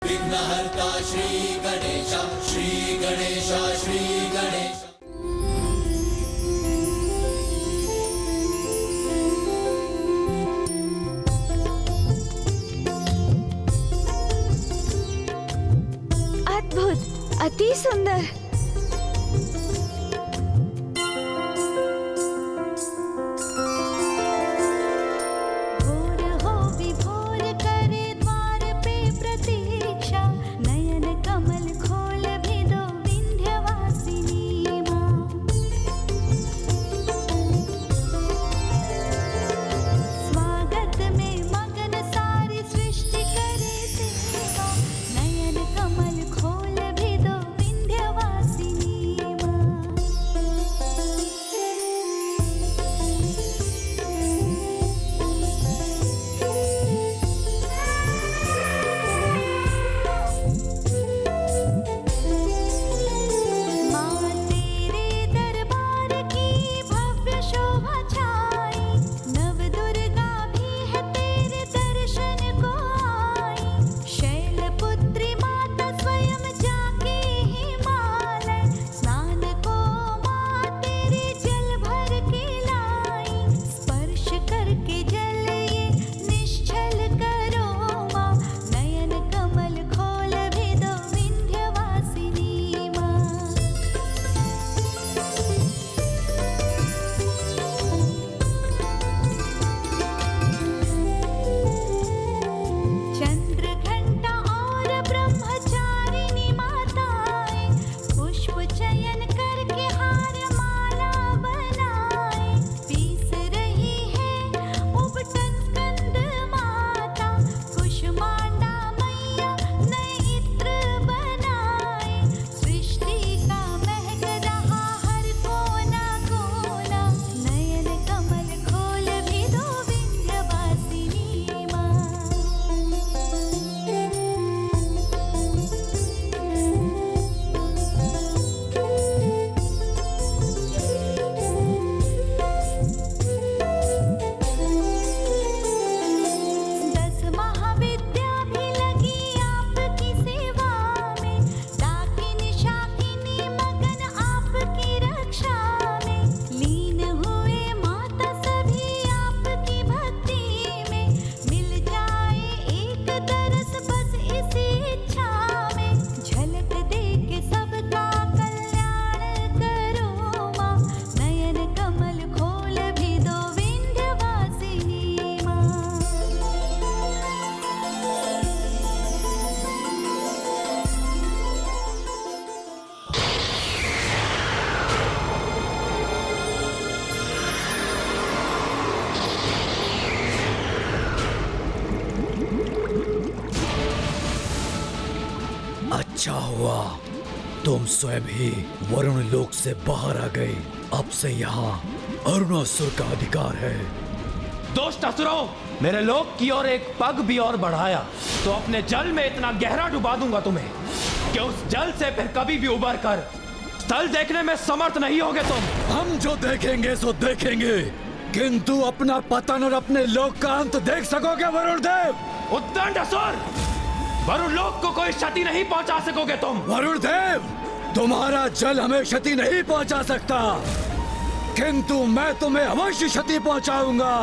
विघ्नहर्ता श्री गणेश, श्री गणेश, श्री गणेश। अद्भुत, अति सुंदर। अच्छा हुआ तुम स्वयं ही वरुण लोक से बाहर आ गए। अब से यहाँ अरुणासुर का अधिकार है। दोस्त असुरों, मेरे लोक की ओर एक पग भी और बढ़ाया तो अपने जल में इतना गहरा डुबा दूंगा तुम्हें कि उस जल से फिर कभी भी उबर कर स्थल देखने में समर्थ नहीं होगे तुम। हम जो देखेंगे सो देखेंगे, किंतु अपना पतन और अपने लोक का अंत देख सकोगे वरुण देव? उद्दंड असुर, वरुण लोक को कोई क्षति नहीं पहुंचा सकोगे तुम। वरुण देव, तुम्हारा जल हमें क्षति नहीं पहुंचा सकता, किंतु मैं तुम्हें अवश्य क्षति पहुंचाऊंगा।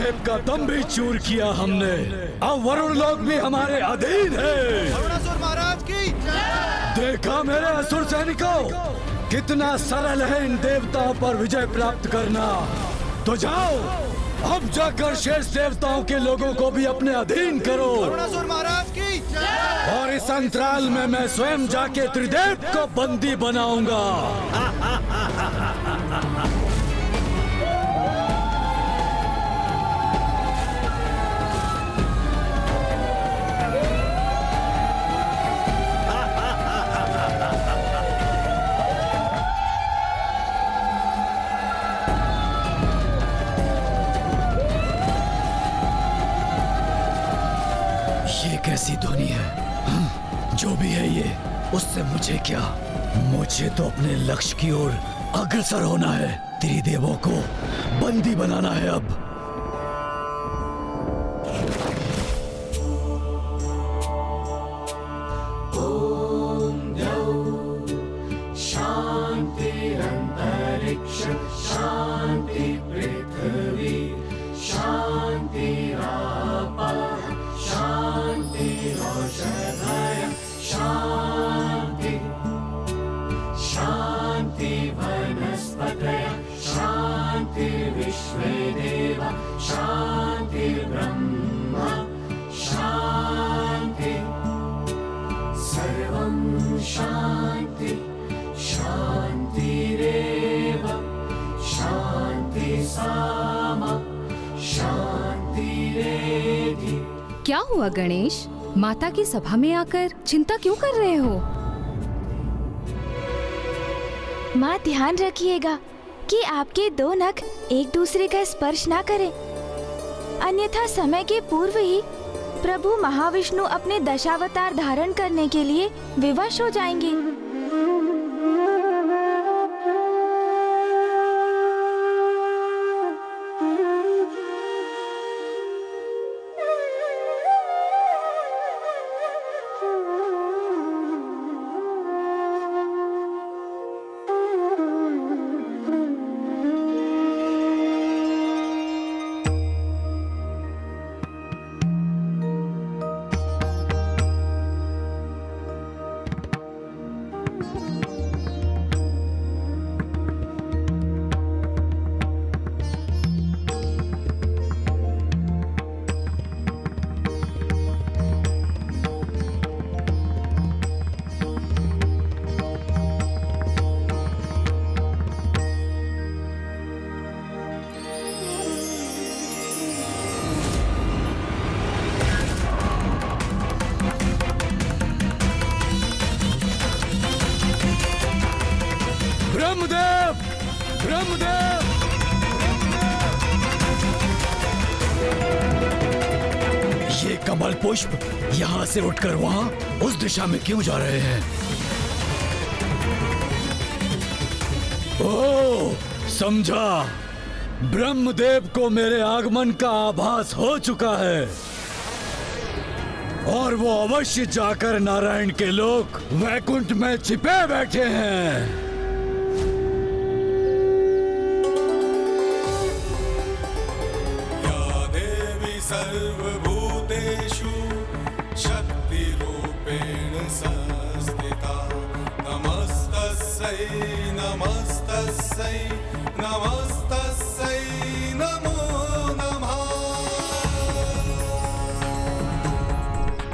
देव का दम भी चूर किया हमने। अब वरुण लोक भी हमारे अधीन है। अरुणासुर महाराज की देखा मेरे असुर सैनिकों, कितना सरल है इन देवताओं पर विजय प्राप्त करना। तो जाओ, अब जाकर शेष देवताओं के लोगों को भी अपने अधीन करो। अरुणासुर महाराज की और इस अंतराल में मैं स्वयं जाके त्रिदेव को बंदी बनाऊंगा। ये कैसी ध्वनि है? जो भी है ये, उससे मुझे क्या? मुझे तो अपने लक्ष्य की ओर अग्रसर होना है। त्रिदेवों को बंदी बनाना है अब। क्या हुआ गणेश? माता की सभा में आकर चिंता क्यों कर रहे हो? माँ ध्यान रखिएगा कि आपके दो नख एक दूसरे का स्पर्श ना करें, अन्यथा समय के पूर्व ही प्रभु महाविष्णु अपने दशावतार धारण करने के लिए विवश हो जाएंगे। ब्रह्मदेव, ब्रह्मदेव! ये कमल पुष्प यहाँ से उठकर वहाँ उस दिशा में क्यों जा रहे हैं? ओह, समझा। ब्रह्मदेव को मेरे आगमन का आभास हो चुका है और वो अवश्य जाकर नारायण के लोक वैकुंठ में छिपे बैठे हैं। सर्वभूतेषु शक्तिरूपेण संस्थिता नमस्तस्यै नमस्तस्यै नमस्तस्यै नमो नमः।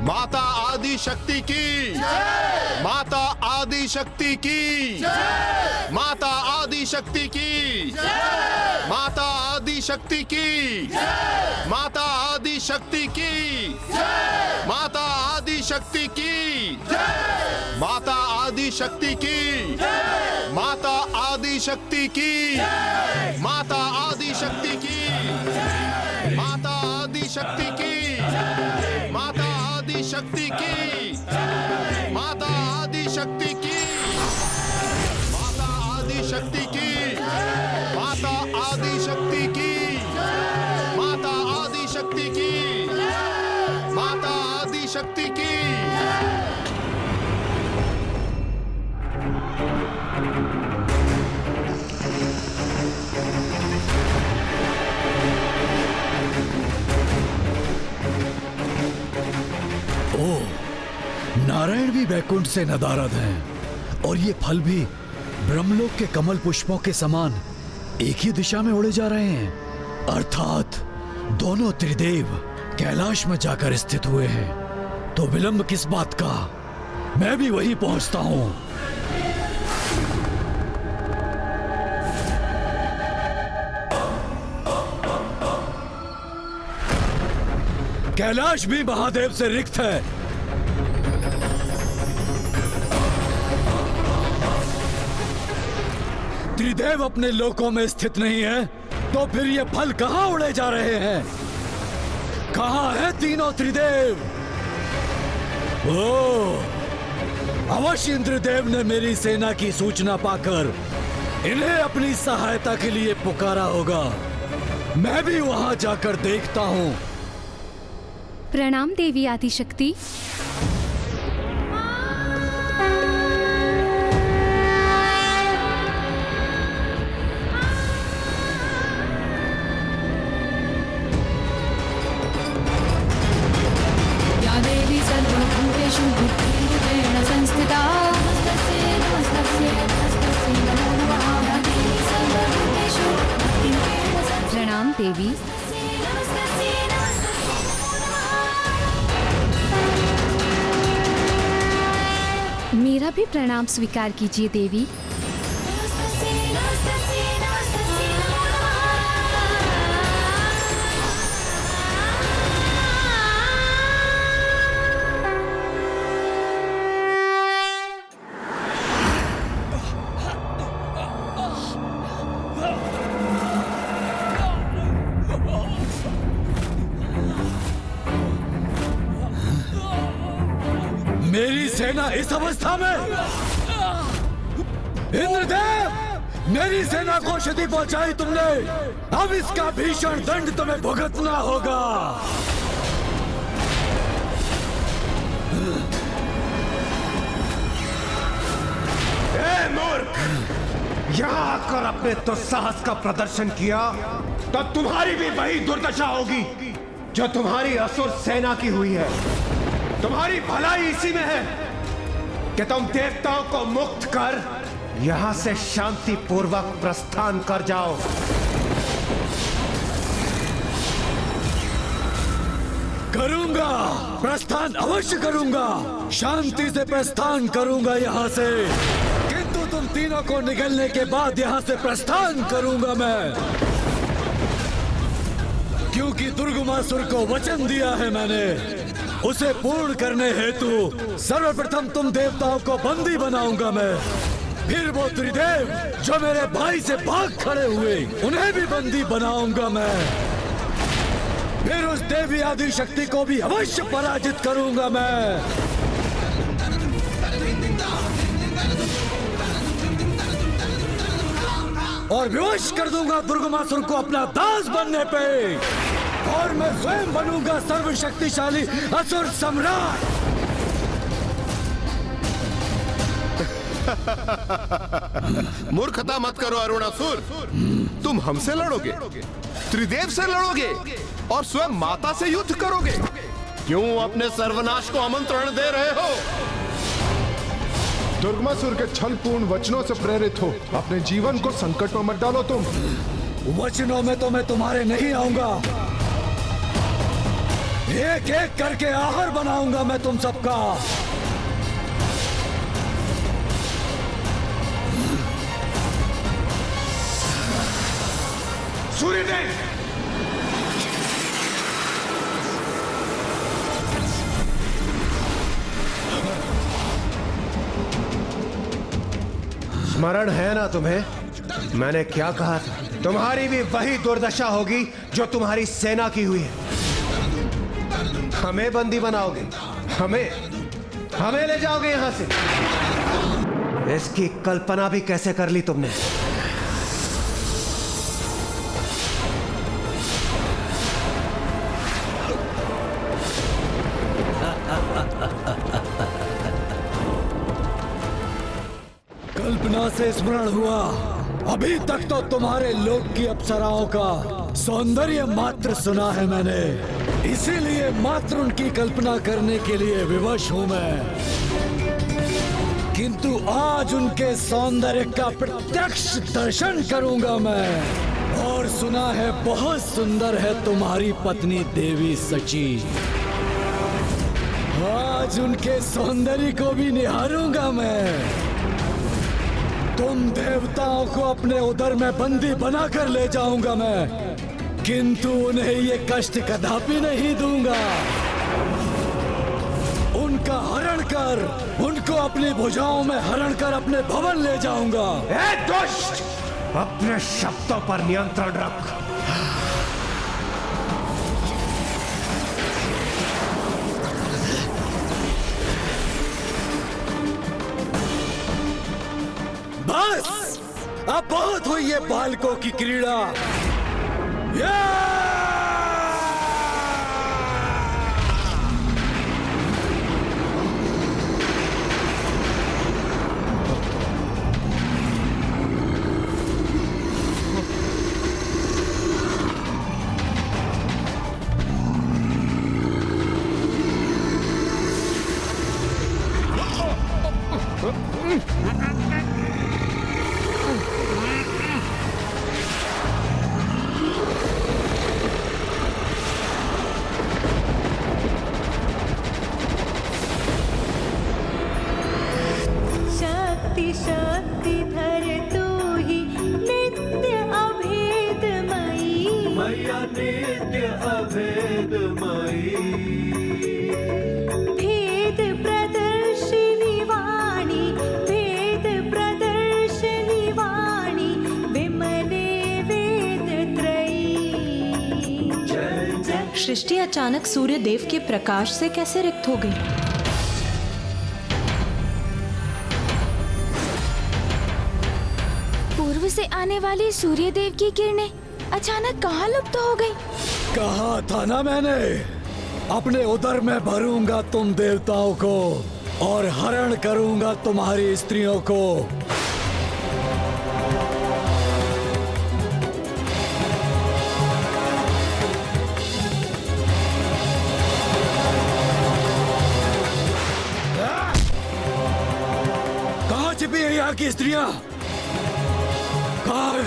माता आदि शक्ति की माता आदि शक्ति की माता आदि शक्ति की माता आदि शक्ति की माता आदि शक्ति की माता आदि शक्ति की माता आदि शक्ति की माता आदि शक्ति की माता आदि शक्ति की माता आदि शक्ति की माता आदि शक्ति की माता आदि शक्ति की माता आदि शक्ति की माता आदि शक्ति की माता आदि शक्ति की माता आदि शक्ति की। नारायण भी वैकुंठ से नदारद हैं और ये फल भी ब्रह्मलोक के कमल पुष्पों के समान एक ही दिशा में उड़े जा रहे हैं। अर्थात दोनों त्रिदेव कैलाश में जाकर स्थित हुए हैं। तो विलंब किस बात का? मैं भी वहीं पहुंचता हूं। कैलाश भी महादेव से रिक्त है। त्रिदेव अपने लोकों में स्थित नहीं है, तो फिर ये फल कहां उड़े जा रहे हैं? कहां है तीनों त्रिदेव? अवश्य इंद्रदेव ने मेरी सेना की सूचना पाकर इन्हें अपनी सहायता के लिए पुकारा होगा। मैं भी वहां जाकर देखता हूं। प्रणाम देवी आदिशक्ति। या देवी सर्वभूतेषु बुद्धिरूपेण संस्थिता नमस्तस्यै नमस्तस्यै नमो नमः। या देवी सर्वभूतेषु बुद्धिरूपेण संस्थिता प्रणाम देवी। नमस्तस्यै मेरा भी प्रणाम स्वीकार कीजिए देवी। मेरी सेना इस अवस्था में? इंद्रदेव, मेरी सेना को क्षति पहुंचाई तुमने। अब इसका भीषण दंड तुम्हें भुगतना होगा। ए मूर्ख, यहाँ आकर अपने दुस्साहस का प्रदर्शन किया तो तुम्हारी भी वही दुर्दशा होगी जो तुम्हारी असुर सेना की हुई है। तुम्हारी भलाई इसी में है कि तुम देवताओं को मुक्त कर यहां से शांति पूर्वक प्रस्थान कर जाओ। करूंगा, प्रस्थान अवश्य करूंगा। शांति से प्रस्थान करूंगा यहां से। किंतु तुम तीनों को निकलने के बाद यहां से प्रस्थान करूंगा मैं, क्योंकि दुर्गमासुर को वचन दिया है मैंने। उसे पूर्ण करने हेतु सर्वप्रथम तुम देवताओं को बंदी बनाऊंगा मैं। फिर वो त्रिदेव जो मेरे भाई से भाग खड़े हुए, उन्हें भी बंदी बनाऊंगा मैं। फिर उस देवी आदि शक्ति को भी अवश्य पराजित करूंगा मैं। और विवश कर दूंगा दुर्गमासुर को अपना दास बनने पे। और मैं स्वयं बनूंगा सर्वशक्तिशाली असुर सम्राट। मूर्खता मत करो अरुणासुर। तुम हमसे लड़ोगे, त्रिदेव से लड़ोगे और स्वयं माता से युद्ध करोगे। क्यों अपने सर्वनाश को आमंत्रण दे रहे हो? दुर्गमासुर के छलपूर्ण वचनों से प्रेरित हो अपने जीवन को संकट में मत डालो तुम। वचनों में तो मैं तुम्हारे नहीं आऊंगा। एक एक करके आहार बनाऊंगा मैं तुम सबका। सूर्यदेव, स्मरण है ना तुम्हें? मैंने क्या कहा था? तुम्हारी भी वही दुर्दशा होगी जो तुम्हारी सेना की हुई है। हमें बंदी बनाओगे, हमें ले जाओगे यहां से। इसकी कल्पना भी कैसे कर ली तुमने? कल्पना से स्मरण हुआ, अभी तक तो तुम्हारे लोक की अप्सराओं का सौंदर्य मात्र सुना है मैंने। इसीलिए मात्र उनकी कल्पना करने के लिए विवश हूँ मैं, किंतु आज उनके सौंदर्य का प्रत्यक्ष दर्शन करूंगा मैं। और सुना है बहुत सुंदर है तुम्हारी पत्नी देवी सची। आज उनके सौंदर्य को भी निहारूंगा मैं। तुम देवताओं को अपने उदर में बंदी बनाकर ले जाऊंगा मैं, किंतु उन्हें ये कष्ट कदापि नहीं दूंगा। उनका हरण कर, उनको अपनी भुजाओं में हरण कर अपने भवन ले जाऊंगा। ए दुष्ट, अपने शब्दों पर नियंत्रण रख। बस, अब बहुत हुई ये बालकों की क्रीड़ा। शक्ति शक्ति धर तू ही नित्य अभेदमयी, मैया नित्य अभेदमयी, भेद प्रदर्शिनी वाणी, भेद प्रदर्शिनी वाणी, विमले वेद त्रयी। सृष्टि अचानक सूर्य देव के प्रकाश से कैसे रिक्त हो गई? पूर्व से आने वाली सूर्य देव की किरणें अचानक कहाँ लुप्त हो गई? कहा था ना मैंने, अपने उदर में भरूंगा तुम देवताओं को और हरण करूंगा तुम्हारी स्त्रियों को। कहाँ छिपी है यहाँ की स्त्रियां? कहाँ है?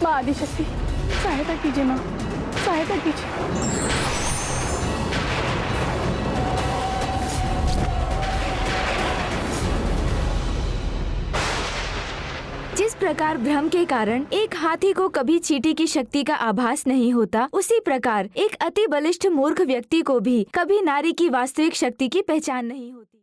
माँ आदिशक्ति, सहायता कीजिए माँ, सहायता कीजिए। जिस प्रकार भ्रम के कारण एक हाथी को कभी चींटी की शक्ति का आभास नहीं होता, उसी प्रकार एक अति बलिष्ठ मूर्ख व्यक्ति को भी कभी नारी की वास्तविक शक्ति की पहचान नहीं होती।